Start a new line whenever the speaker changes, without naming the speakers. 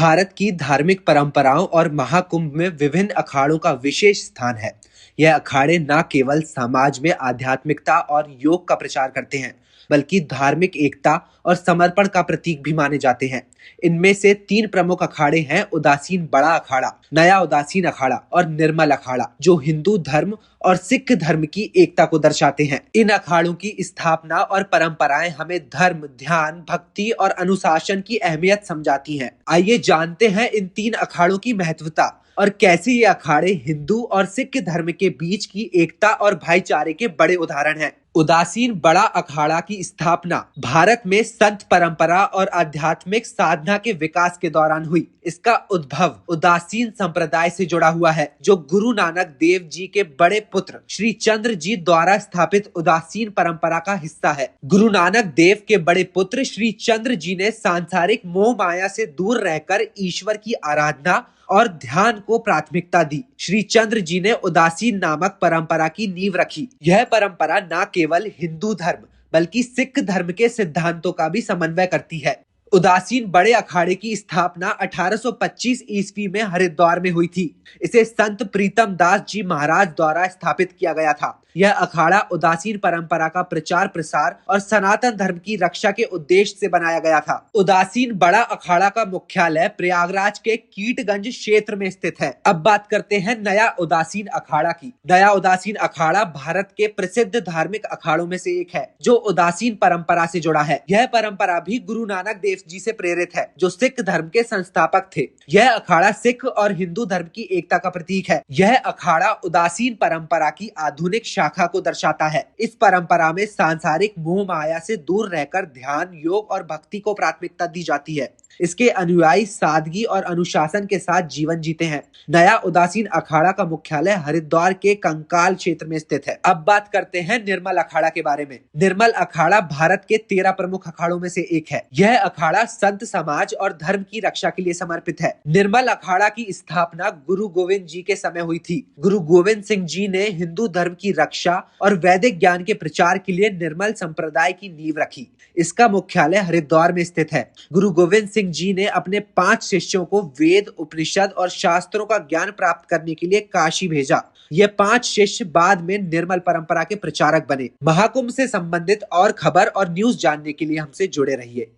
भारत की धार्मिक परंपराओं और महाकुंभ में विभिन्न अखाड़ों का विशेष स्थान है। यह अखाड़े न केवल समाज में आध्यात्मिकता और योग का प्रचार करते हैं, बल्कि धार्मिक एकता और समर्पण का प्रतीक भी माने जाते हैं। इनमें से तीन प्रमुख अखाड़े हैं: उदासीन बड़ा अखाड़ा, नया उदासीन अखाड़ा और निर्मल अखाड़ा, जो हिंदू धर्म और सिख धर्म की एकता को दर्शाते हैं। इन अखाड़ों की स्थापना और परंपराएं हमें धर्म, ध्यान, भक्ति और अनुशासन की अहमियत समझाती हैं। आइए जानते हैं इन तीन अखाड़ों की महत्वता और कैसे ये अखाड़े हिंदू और सिख धर्म के बीच की एकता और भाईचारे के बड़े उदाहरण हैं। उदासीन बड़ा अखाड़ा की स्थापना भारत में संत परंपरा और आध्यात्मिक साधना के विकास के दौरान हुई। इसका उद्भव उदासीन संप्रदाय से जुड़ा हुआ है, जो गुरु नानक देव जी के बड़े पुत्र श्री चंद्र जी द्वारा स्थापित उदासीन परंपरा का हिस्सा है। गुरु नानक देव के बड़े पुत्र श्री चंद्र जी ने सांसारिक मोह माया से दूर रहकर ईश्वर की आराधना और ध्यान को प्राथमिकता दी। श्री चंद्र जी ने उदासीन नामक परंपरा की नींव रखी। यह परंपरा न केवल हिंदू धर्म बल्कि सिख धर्म के सिद्धांतों का भी समन्वय करती है। उदासीन बड़े अखाड़े की स्थापना 1825 ईस्वी में हरिद्वार में हुई थी। इसे संत प्रीतम दास जी महाराज द्वारा स्थापित किया गया था। यह अखाड़ा उदासीन परंपरा का प्रचार प्रसार और सनातन धर्म की रक्षा के उद्देश्य से बनाया गया था। उदासीन बड़ा अखाड़ा का मुख्यालय प्रयागराज के कीटगंज क्षेत्र में स्थित है। अब बात करते हैं नया उदासीन अखाड़ा की। नया उदासीन अखाड़ा भारत के प्रसिद्ध धार्मिक अखाड़ों में से एक है, जो उदासीन परंपरा से जुड़ा है। यह परंपरा भी गुरु नानक देव जी से प्रेरित है, जो सिख धर्म के संस्थापक थे। यह अखाड़ा सिख और हिंदू धर्म की एकता का प्रतीक है। यह अखाड़ा उदासीन परंपरा की आधुनिक शाखा को दर्शाता है। इस परंपरा में सांसारिक मोह माया से दूर रहकर ध्यान, योग और भक्ति को प्राथमिकता दी जाती है। इसके अनुयायी सादगी और अनुशासन के साथ जीवन जीते हैं। नया उदासीन अखाड़ा का मुख्यालय हरिद्वार के कंकाल क्षेत्र में स्थित है। अब बात करते हैं निर्मल अखाड़ा के बारे में। निर्मल अखाड़ा भारत के 13 प्रमुख अखाड़ों में से एक है। यह अखाड़ा संत समाज और धर्म की रक्षा के लिए समर्पित है। निर्मल अखाड़ा की स्थापना गुरु गोविंद जी के समय हुई थी। गुरु गोविंद सिंह जी ने हिंदू धर्म की रक्षा और वैदिक ज्ञान के प्रचार के लिए निर्मल संप्रदाय की नींव रखी। इसका मुख्यालय हरिद्वार में स्थित है। गुरु गोविंद सिंह जी ने अपने 5 शिष्यों को वेद, उपनिषद और शास्त्रों का ज्ञान प्राप्त करने के लिए काशी भेजा। ये 5 शिष्य बाद में निर्मल परंपरा के प्रचारक बने। महाकुंभ से संबंधित और खबर और न्यूज जानने के लिए हमसे जुड़े रहिए।